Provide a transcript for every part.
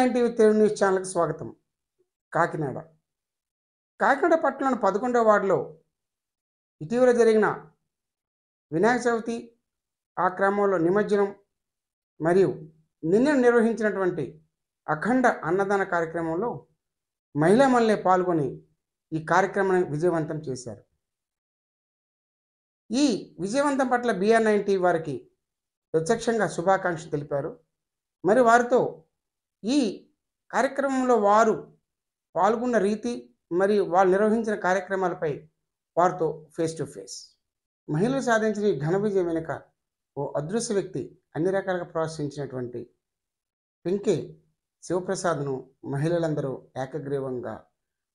BR9 TV Telugu news ఛానల్కి స్వాగతం. కాకినాడ పట్టణంలోని 11వ వార్డులో ఇటీవల జరిగిన వినాయక చవితి, ఆ క్రమంలో నిమజ్జనం మరియు నిన్న నిర్వహించినటువంటి అఖండ అన్నదాన కార్యక్రమంలో మహిళా మల్లె పాల్గొని ఈ కార్యక్రమాన్ని విజయవంతం చేశారు. ఈ విజయవంతం పట్ల BR9 టీవీ వారికి ప్రత్యక్షంగా శుభాకాంక్షలు తెలిపారు. మరి వారితో ఈ కార్యక్రమంలో వారు పాల్గొన్న రీతి మరియు వాళ్ళు నిర్వహించిన కార్యక్రమాలపై వారితో ఫేస్ టు ఫేస్. మహిళలు సాధించిన ఈ ఘన విజయం వెనుక ఓ అదృశ్య వ్యక్తి అన్ని రకాలుగా ప్రోత్సహించినటువంటి పింకే శివప్రసాద్ను మహిళలందరూ ఏకగ్రీవంగా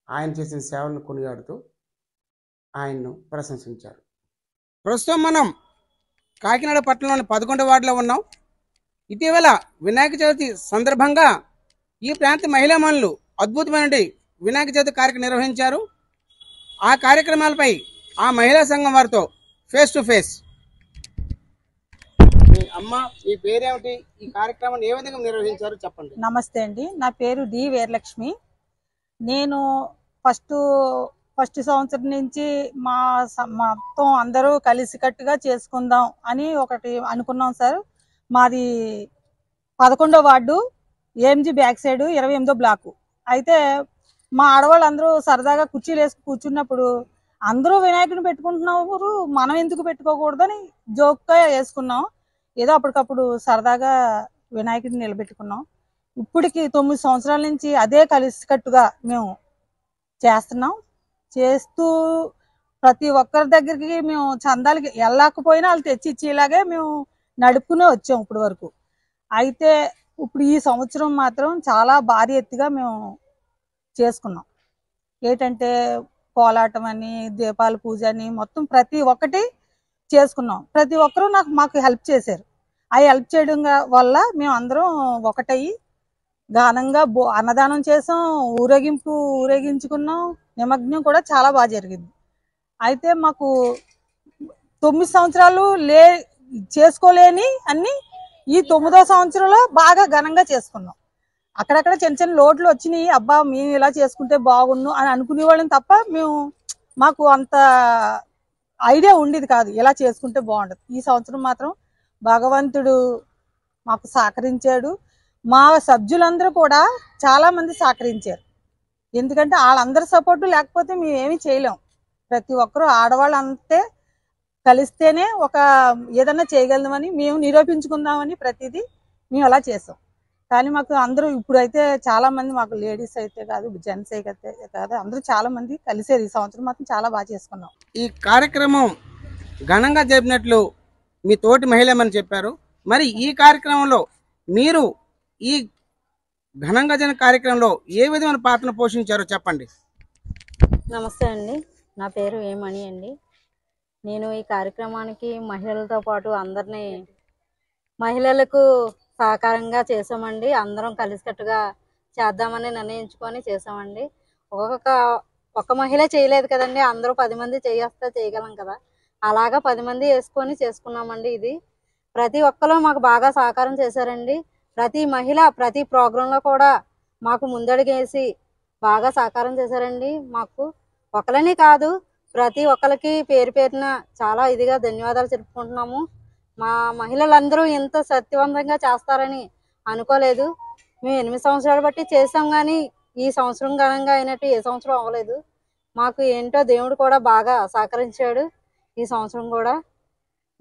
ఆయన చేసిన సేవలను కొనియాడుతూ ఆయన్ను ప్రశంసించారు. ప్రస్తుతం మనం కాకినాడ పట్టణంలోని 11వ వార్డులో ఉన్నాం. ఇటీవల వినాయక చవితి సందర్భంగా ఈ ప్రాంత మహిళా మనులు అద్భుతమైన వినాయక చవితి కార్యక్రమం నిర్వహించారు. ఆ కార్యక్రమాలపై ఆ మహిళా సంఘం వారితో ఫేస్ టు ఫేస్. అమ్మ, మీ పేరేమిటి? ఈ కార్యక్రమాన్ని ఏ విధంగా నిర్వహించారు చెప్పండి. నమస్తే అండి, నా పేరు డి వీరలక్ష్మి. నేను ఫస్ట్ సంవత్సరం నుంచి మొత్తం అందరూ కలిసికట్టుగా చేసుకుందాం అని ఒకటి అనుకున్నాం సార్. మాది 11వ వార్డు, ఏఎంజీ బ్యాక్ సైడ్ 28వ బ్లాకు. అయితే మా ఆడవాళ్ళందరూ సరదాగా కుర్చీలు వేసుకు కూర్చున్నప్పుడు అందరూ వినాయకుడిని పెట్టుకుంటున్నారు, మనం ఎందుకు పెట్టుకోకూడదని జోక్గా వేసుకున్నాం. ఏదో అప్పటికప్పుడు సరదాగా వినాయకుడిని నిలబెట్టుకున్నాం. ఇప్పటికి 9 సంవత్సరాల నుంచి అదే కలిసికట్టుగా మేము చేస్తున్నాం. చేస్తూ ప్రతి ఒక్కరి దగ్గరికి మేము చందాలకి వెళ్ళకపోయినా వాళ్ళు తెచ్చి ఇచ్చేలాగే మేము నడుపుకునే వచ్చాం ఇప్పటి వరకు. అయితే ఇప్పుడు ఈ సంవత్సరం మాత్రం చాలా భారీ ఎత్తుగా మేము చేసుకున్నాం. ఏంటంటే కోలాటం అని, దీపాల పూజ అని, మొత్తం ప్రతి ఒక్కటి చేసుకున్నాం. ప్రతి ఒక్కరూ మాకు హెల్ప్ చేశారు. ఆ హెల్ప్ చేయడం వల్ల మేము అందరం ఒకటయ్యి ఘనంగా అన్నదానం చేసాం, ఊరేగించుకున్నాం. నిమగ్నం కూడా చాలా బాగా జరిగింది. అయితే మాకు 9 సంవత్సరాలు చేసుకోలేని అన్ని ఈ 9వ సంవత్సరంలో బాగా ఘనంగా చేసుకున్నాం. అక్కడక్కడ చిన్న చిన్న లోట్లు వచ్చినాయి. అబ్బా, మేము ఇలా చేసుకుంటే బాగుండు అని అనుకునేవాళ్ళం తప్ప మాకు అంత ఐడియా ఉండేది కాదు ఇలా చేసుకుంటే బాగుండదు. ఈ సంవత్సరం మాత్రం భగవంతుడు మాకు సహకరించాడు. మా సభ్యులందరూ కూడా చాలా మంది సహకరించారు. ఎందుకంటే వాళ్ళందరి సపోర్టు లేకపోతే మేము ఏమీ చేయలేం. ప్రతి ఒక్కరూ ఆడవాళ్ళు అంతే కలిస్తేనే ఏదన్నా చేయగలమని మేము నిరూపించుకుందామని ప్రతిదీ మేము అలా చేసాం. కానీ మాకు అందరూ ఇప్పుడైతే చాలా మంది, మాకు లేడీస్ అయితే కాదు, జెంట్స్ అయితే కాదు, అందరూ చాలా మంది కలిసారు. ఈ సంవత్సరం మాత్రం చాలా బాగా చేసుకున్నాం. ఈ కార్యక్రమం ఘనంగా జరిపినట్లు మీ తోటి మహిళమని చెప్పారు. మరి ఈ కార్యక్రమంలో మీరు ఈ ఘనంగా జరిగిన కార్యక్రమంలో ఏ విధమైన పాత్ర పోషించారో చెప్పండి. నమస్తే అండి, నా పేరు ఏమణి అండి. నేను ఈ కార్యక్రమానికి మహిళలతో పాటు మహిళలకు సహకారంగా చేసామండి. అందరం కలిసికట్టుగా చేద్దామని నిర్ణయించుకొని చేసామండి. ఒక మహిళ చేయలేదు కదండి, అందరూ 10 మంది చేయగలం కదా. అలాగా 10 మంది వేసుకొని చేసుకున్నామండి. ఇది ప్రతి ఒక్కరు మాకు బాగా సహకారం చేశారండి. ప్రతి మహిళ ప్రతి ప్రోగ్రాంలో కూడా మాకు ముందడుగేసి బాగా సహకారం చేశారండి. మాకు ఒకరిని కాదు, ప్రతి ఒక్కరికి పేరు పేరున చాలా ఇదిగా ధన్యవాదాలు చెప్పుకుంటున్నాము. మా మహిళలందరూ ఇంత సత్యవంతంగా చేస్తారని అనుకోలేదు. మేము 8 సంవత్సరాలు బట్టి చేసాం, కానీ ఈ సంవత్సరం ఘనంగా అయినట్టు ఏ సంవత్సరం అవ్వలేదు. మాకు ఏంటో దేవుడు కూడా బాగా సహకరించాడు. ఈ సంవత్సరం కూడా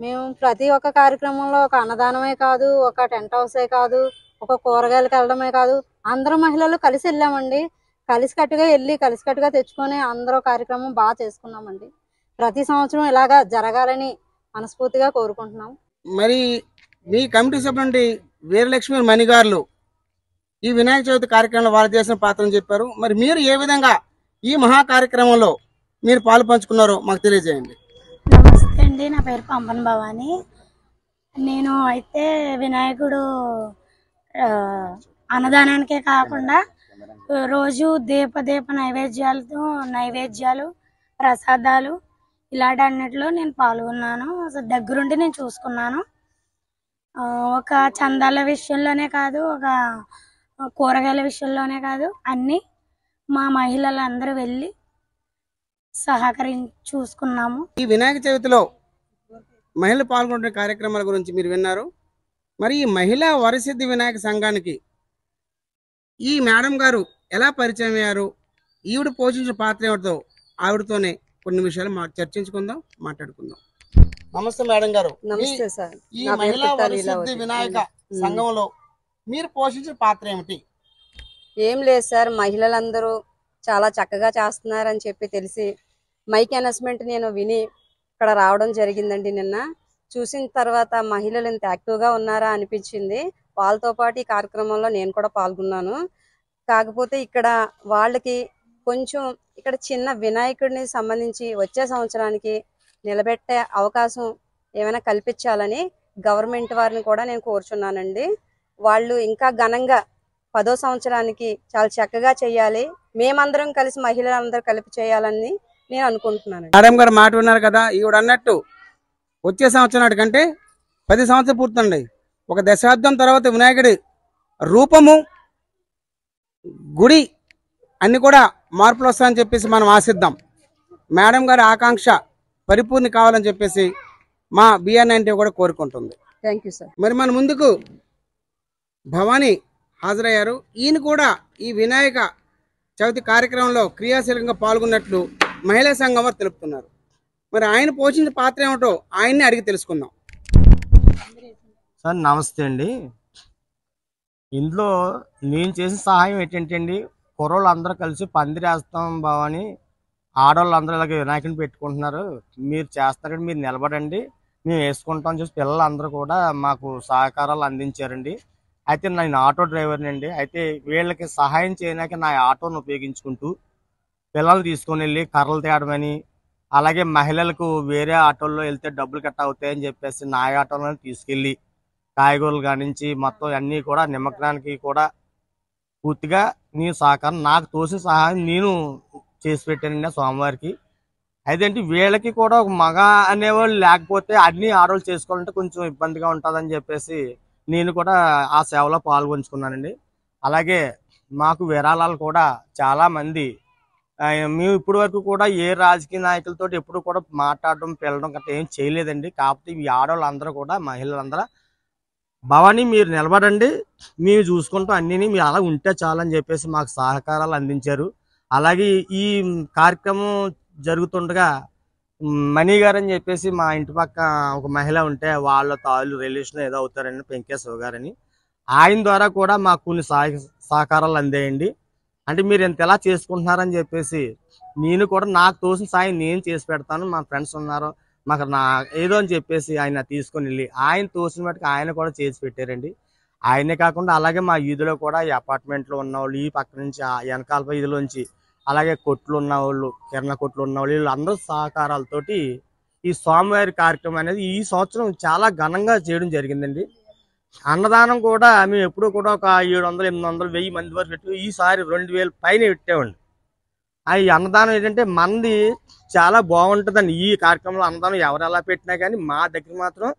మేము ప్రతి ఒక్క కార్యక్రమంలో ఒక అన్నదానమే కాదు, ఒక టెంట్ హౌసే కాదు, ఒక కూరగాయలకు వెళ్ళడమే కాదు, అందరూ మహిళలు కలిసి వెళ్ళామండి. కలిసికట్టుగా వెళ్ళి కలిసికట్టుగా తెచ్చుకొని అందరూ కార్యక్రమం బాగా చేసుకున్నామండి. ప్రతి సంవత్సరం ఇలాగా జరగాలని మనస్ఫూర్తిగా కోరుకుంటున్నాం. మరి మీ కమిటీ సభ్యులు వీరలక్ష్మి మణిగారులు ఈ వినాయక చవితి కార్యక్రమంలో వారు చేసిన పాత్రను చెప్పారు. మరి మీరు ఏ విధంగా ఈ మహా కార్యక్రమంలో మీరు పాలు పంచుకున్నారో మాకు తెలియజేయండి. నమస్తే అండి, నా పేరు పంపన్ భవాని. నేను అయితే వినాయకుడు అన్నదానానికే కాకుండా రోజు దీప నైవేద్యాలు, ప్రసాదాలు ఇలాంటన్నిటిలో నేను పాల్గొన్నాను. దగ్గరుండి నేను చూసుకున్నాను. ఒక చందాల విషయంలోనే కాదు, ఒక కూరగాయల విషయంలోనే కాదు అన్ని మా మహిళలందరూ వెళ్ళి చూసుకున్నాము. ఈ వినాయక చవితిలో మహిళలు పాల్గొనే కార్యక్రమాల గురించి మీరు విన్నారు. మరి ఈ మహిళా వరసిద్ధి వినాయక సంఘానికి ఈ మేడం గారు ఎలా పరిచయం అయ్యారు, ఈవిడ పోషించిన పాత్ర ఏమిటో ఆవిడతోనే కొన్ని విషయాలు చర్చించుకుందాం, మాట్లాడుకుందాం. నమస్తే మేడం గారు. నమస్తే సార్. ఈ మహిళా వరసిద్ధి వినాయక సంఘంలో మీరు పోషించిన పాత్ర ఏమిటి? ఏం లేదు సార్, మహిళలందరూ చాలా చక్కగా చేస్తున్నారని చెప్పి తెలిసి మైక్ అనౌన్స్మెంట్ నేను విని ఇక్కడ రావడం జరిగిందండి. నిన్న చూసిన తర్వాత మహిళలు ఇంత యాక్టివ్గా ఉన్నారా అనిపించింది. వాళ్ళతో పాటు ఈ కార్యక్రమంలో నేను కూడా పాల్గొన్నాను. కాకపోతే ఇక్కడ వాళ్ళకి కొంచెం ఇక్కడ చిన్న వినాయకుడిని సంబంధించి వచ్చే సంవత్సరానికి నిలబెట్టే అవకాశం ఏమైనా కల్పించాలని గవర్నమెంట్ వారిని కూడా నేను కోరుచున్నానండి. వాళ్ళు ఇంకా ఘనంగా 10వ సంవత్సరానికి చాలా చక్కగా చేయాలి, మేమందరం కలిసి మహిళలందరూ కలిపి చేయాలని నేను అనుకుంటున్నాను. మేడం గారు మాట విన్నారు కదా, ఈవిడ అన్నట్టు వచ్చే సంవత్సరం కంటే 10 సంవత్సరాలు పూర్తండి. ఒక దశాబ్దం తర్వాత వినాయకుడి రూపము, గుడి అన్ని కూడా మార్పులు వస్తాయని చెప్పేసి మనం ఆశిద్దాం. మేడం గారి ఆకాంక్ష పరిపూర్ణ కావాలని చెప్పేసి మా BR90 కూడా కోరుకుంటుంది. Thank you sir. మరి మన ముందుకు భవానీ హాజరయ్యారు. ఈయన కూడా ఈ వినాయక చవితి కార్యక్రమంలో క్రియాశీలంగా పాల్గొన్నట్లు మహిళా సంఘం వారు తెలుపుతున్నారు. మరి ఆయన పోషించిన పాత్ర ఏమిటో ఆయన్ని అడిగి తెలుసుకుందాం. సార్ నమస్తే అండి. ఇందులో నేను చేసిన సహాయం ఏంటంటే అండి, కుర్రోళ్ళు అందరూ కలిసి పందిరేస్తాం బావని, ఆడవాళ్ళు అందరూ ఇలాగ వినాయకుని పెట్టుకుంటున్నారు, మీరు చేస్తారండి, మీరు నిలబడండి, మేము వేసుకుంటాం అని చెప్పి పిల్లలందరూ కూడా మాకు సహకారాలు అందించారండి. అయితే నేను ఆటో డ్రైవర్ని అండి. అయితే వీళ్ళకి సహాయం చేయడానికి నా ఆటోను ఉపయోగించుకుంటూ పిల్లలు తీసుకొని వెళ్ళి కర్రలు తేయడమని, అలాగే మహిళలకు వేరే ఆటోల్లో వెళ్తే డబ్బులు కట్ అవుతాయని చెప్పేసి నా ఆటోలో తీసుకెళ్ళి కాయగూరలు కానించి మొత్తం అన్నీ కూడా నిమగ్నానికి కూడా పూర్తిగా నేను సహకారం, నాకు తోసిన సహాయం నేను చేసి పెట్టానండి స్వామివారికి. అయితే వీళ్ళకి కూడా ఒక మగ అనేవాళ్ళు లేకపోతే అన్ని ఆడవాళ్ళు చేసుకోవాలంటే కొంచెం ఇబ్బందిగా ఉంటుందని చెప్పేసి నేను కూడా ఆ సేవలో పాల్గొంచుకున్నానండి. అలాగే మాకు విరాళాలు కూడా చాలా మంది, మేము ఇప్పటి వరకు కూడా ఏ రాజకీయ నాయకులతో ఎప్పుడు కూడా మాట్లాడడం పిలవడం గట్రా ఏం చేయలేదండి. కాకపోతే ఈ ఆడవాళ్ళందరూ కూడా మహిళలందరూ భవానీ మీరు నిలబడండి, మేము చూసుకుంటాం అన్నీ, మీరు అలా ఉంటే చాలని చెప్పేసి మాకు సహకారాలు అందించారు. అలాగే ఈ కార్యక్రమం జరుగుతుండగా మణి గారు అని చెప్పేసి మా ఇంటి పక్క ఒక మహిళ ఉంటే వాళ్ళ తాళ్ళు రిలేషన్ ఏదో అవుతారండి, వెంకటేశ్వర గారని, ఆయన ద్వారా కూడా మాకు కొన్ని సహకారాలు అందాయండి. అంటే మీరు ఎంత ఎలా చేసుకుంటున్నారని చెప్పేసి నేను కూడా నాకు తోసిన సాయం నేను చేసి పెడతాను, మా ఫ్రెండ్స్ ఉన్నారు మాకు నా ఏదో అని చెప్పేసి ఆయన తీసుకొని వెళ్ళి ఆయన తోసిన మటుకు ఆయన కూడా చేసి పెట్టారండి. ఆయనే కాకుండా అలాగే మా వీధిలో కూడా ఈ అపార్ట్మెంట్లో ఉన్న వాళ్ళు, ఈ పక్క నుంచి వెనకాల వీధిలోంచి, అలాగే కొట్లు ఉన్న వాళ్ళు, కిరణ కొట్లు ఉన్న వాళ్ళు, వీళ్ళందరూ సహకారాలతోటి ఈ స్వామివారి కార్యక్రమం అనేది ఈ సంవత్సరం చాలా ఘనంగా చేయడం జరిగిందండి. అన్నదానం కూడా మేము ఎప్పుడూ కూడా ఒక 700, 800, 1000 మంది వరకు పెట్టి ఈసారి 2000 పైన పెట్టామండి. ఈ అన్నదానం ఏంటంటే మంది చాలా బాగుంటుందండి. ఈ కార్యక్రమంలో అన్నదానం ఎవరు ఎలా పెట్టినా కానీ మా దగ్గర మాత్రం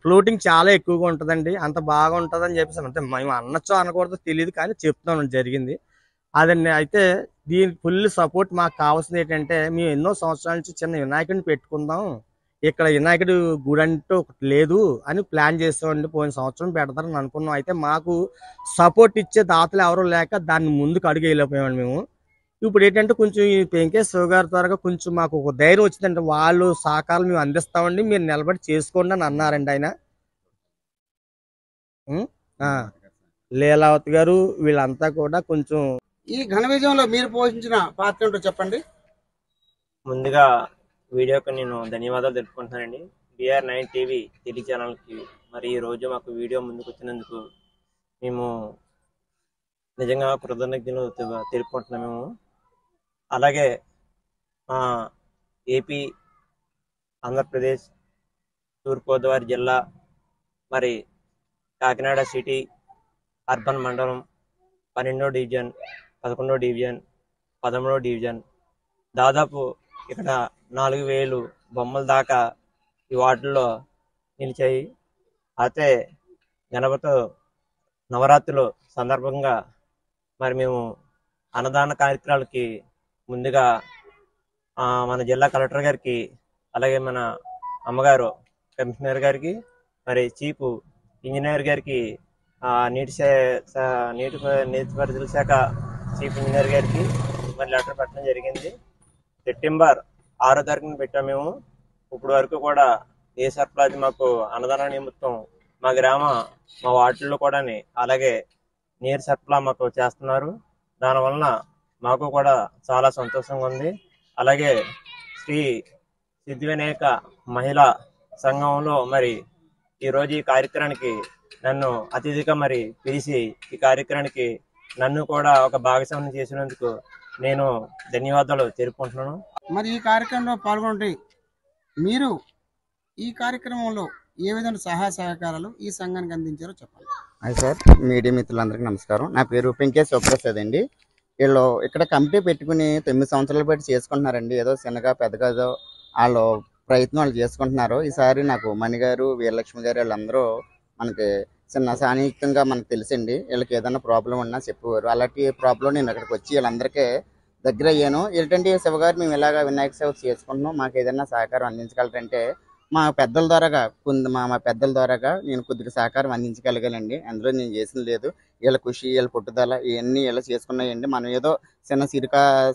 ఫ్లోటింగ్ చాలా ఎక్కువగా ఉంటుందండి. అంత బాగా ఉంటుందని చెప్పేసి అంటే మేము అనొచ్చో అనకూడదో తెలియదు కానీ చెప్తాం జరిగింది అదండి. అయితే దీనికి ఫుల్ సపోర్ట్ మాకు కావాల్సింది ఏంటంటే, మేము ఎన్నో సంవత్సరాల నుంచి చిన్న వినాయకుడిని పెట్టుకుందాం, ఇక్కడ వినాయకుడు గుడి అంటూ ఒకటి లేదు అని ప్లాన్ చేస్తామండి. పోయిన సంవత్సరం పెడతారని అనుకున్నాం. అయితే మాకు సపోర్ట్ ఇచ్చే దాతలు ఎవరూ లేక దాన్ని ముందుకు అడుగు వెళ్ళిపోయామండి మేము. ఇప్పుడు ఏంటంటే కొంచెం ఈ వెంకటేశ్వర గారి ద్వారా కొంచెం మాకు ఒక ధైర్యం వచ్చిందంటే, వాళ్ళు సహకారాలు మేము అందిస్తామండి, మీరు నిలబడి చేసుకోండి అని అన్నారండి ఆయన. లీలావతి గారు వీళ్ళంతా కూడా కొంచెం ఈ ఘన విజయంలో మీరు పోషించిన పాత్ర ఏంటో చెప్పండి. ముందుగా వీడియోకి నేను ధన్యవాదాలు తెలుపుకుంటున్నానండి. BR9 టీవీ తెలుగు ఛానల్కి మరి ఈ రోజు మాకు వీడియో ముందుకు వచ్చినందుకు మేము నిజంగా కృతజ్ఞతలు తెలుపుకుంటున్నాము మేము. అలాగే మా ఏపీ, ఆంధ్రప్రదేశ్, తూర్పుగోదావరి జిల్లా, మరి కాకినాడ సిటీ, అర్బన్ మండలం, 12వ డివిజన్, 11వ డివిజన్, 13వ డివిజన్, దాదాపు ఇక్కడ 4000 బొమ్మల దాకా ఈ వార్డుల్లో నిలిచాయి. అయితే గణపతి నవరాత్రులు సందర్భంగా మరి మేము అన్నదాన కార్యక్రమాలకి ముందుగా మన జిల్లా కలెక్టర్ గారికి, అలాగే మన అమ్మగారు కమిషనర్ గారికి, మరి చీఫ్ ఇంజనీర్ గారికి, నీటిపారుదల శాఖ చీఫ్ ఇంజనీర్ గారికి మరి లెటర్ పెట్టడం జరిగింది. సెప్టెంబర్ 6వ తారీఖున పెట్టాము మేము. ఇప్పుడు వరకు కూడా ఏ సరఫరాది మాకు అన్నదాన నిమిత్తం మా మా వార్డుల్లో కూడా అలాగే నీరు సరఫరా మాకు చేస్తున్నారు. దానివలన మాకు కూడా చాలా సంతోషంగా ఉంది. అలాగే శ్రీ సిద్ధి వినాయక మహిళా సంఘంలో మరి ఈరోజు ఈ కార్యక్రమానికి నన్ను అతిథిగా మరి పిలిచి ఈ కార్యక్రమానికి నన్ను కూడా ఒక భాగస్వామ్యం చేసినందుకు నేను ధన్యవాదాలు తెలుపుకుంటున్నాను. మరి ఈ కార్యక్రమంలో పాల్గొంటే మీరు ఈ కార్యక్రమంలో ఏ విధంగా సహాయ సహకారాలు ఈ సంఘానికి అందించారో చెప్పండి. హాయ్ సార్, మీడియా మిత్రులందరికీ నమస్కారం. నా పేరు పెంకే శివప్రసాద్ అండి. వీళ్ళు ఇక్కడ కమిటీ పెట్టుకుని 9 సంవత్సరాలు బట్టి చేసుకుంటున్నారండి. ఏదో చిన్నగా పెద్దగా ఏదో వాళ్ళు ప్రయత్నం వాళ్ళు చేసుకుంటున్నారు. ఈసారి నాకు మణిగారు, వీరలక్ష్మి గారు వీళ్ళందరూ మనకి చిన్న సాన్నిహితంగా మనకు తెలుసండి. వీళ్ళకి ఏదైనా ప్రాబ్లం ఉన్నా చెప్పేవారు. అలాంటి ప్రాబ్లం నేను అక్కడికి వచ్చి వీళ్ళందరికీ దగ్గర అయ్యాను. ఏంటంటే శివగారు మేము ఇలాగ వినాయక సేవ చేసుకుంటున్నాం, మాకు ఏదైనా సహకారం అందించగలరంటే మా పెద్దల ద్వారాగా మా పెద్దల ద్వారాగా నేను కొద్దిగా సహకారం అందించగలిగానండి. అందులో నేను చేసింది లేదు. వీళ్ళ కృషి, వీళ్ళ పట్టుదల ఇవన్నీ ఇలా చేసుకున్నాయండి. మనం ఏదో చిన్న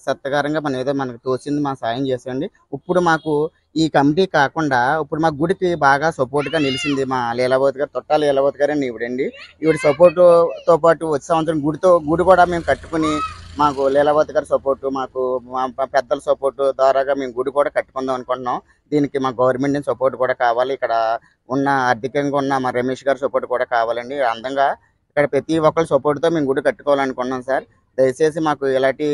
సత్కారంగా మనం ఏదో మనకు తోచింది మా సాయం చేసామండి. ఇప్పుడు మాకు ఈ కమిటీ కాకుండా ఇప్పుడు మా గుడికి బాగా సపోర్ట్గా నిలిచింది మా లీలావతి గారు, తొట్టాల లీలావతి గారు అని ఈవిడండి. ఈవిడ సపోర్టుతో పాటు వచ్చే సంవత్సరం గుడి కూడా మేము కట్టుకుని మాకు లీలావతి గారి సపోర్టు, మాకు మా పెద్దల సపోర్టు ద్వారాగా మేము గుడి కూడా కట్టుకుందాం అనుకుంటున్నాం. దీనికి మా గవర్నమెంట్ నుంచి సపోర్ట్ కూడా కావాలి. ఇక్కడ ఉన్న ఆర్థికంగా ఉన్న మా రమేష్ గారి సపోర్ట్ కూడా కావాలండి. అందంగా ఇక్కడ ప్రతి ఒక్కరి సపోర్ట్తో మేము గుడి కట్టుకోవాలనుకున్నాం సార్. దయచేసి మాకు ఇలాంటి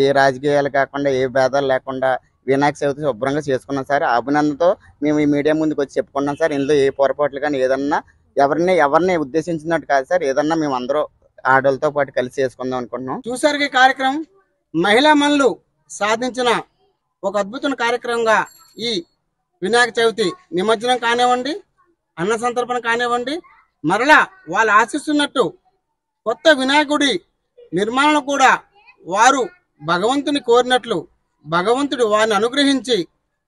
ఏ రాజకీయాలు కాకుండా ఏ భేదాలు లేకుండా వినాయక చవితి శుభ్రంగా చేసుకున్నాం సార్. అభినందనతో మేము ఈ మీడియా ముందుకు వచ్చి చెప్పుకున్నాం సార్. ఇందులో ఏ పొరపాట్లు కానీ ఏదన్నా ఎవరిని ఉద్దేశించినట్టు కాదు సార్. ఏదన్నా మేము అందరూ ఆడలతో పాటు కలిసి చేసుకుందాం అనుకుంటున్నాం. చూసారు ఈ కార్యక్రమం మహిళా మనులు సాధించిన ఒక అద్భుతమైన కార్యక్రమంగా ఈ వినాయక చవితి నిమజ్జనం కానివ్వండి, అన్న సంతర్పణ కానివ్వండి, మరలా వాళ్ళు ఆశిస్తున్నట్టు కొత్త వినాయకుడి నిర్మాణం కూడా వారు భగవంతుని కోరినట్లు భగవంతుడు వారిని అనుగ్రహించి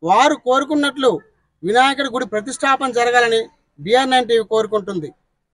వారు కోరుకున్నట్లు వినాయకుడి గుడి ప్రతిష్టాపన జరగాలని BR9 టీవీ కోరుకుంటుంది.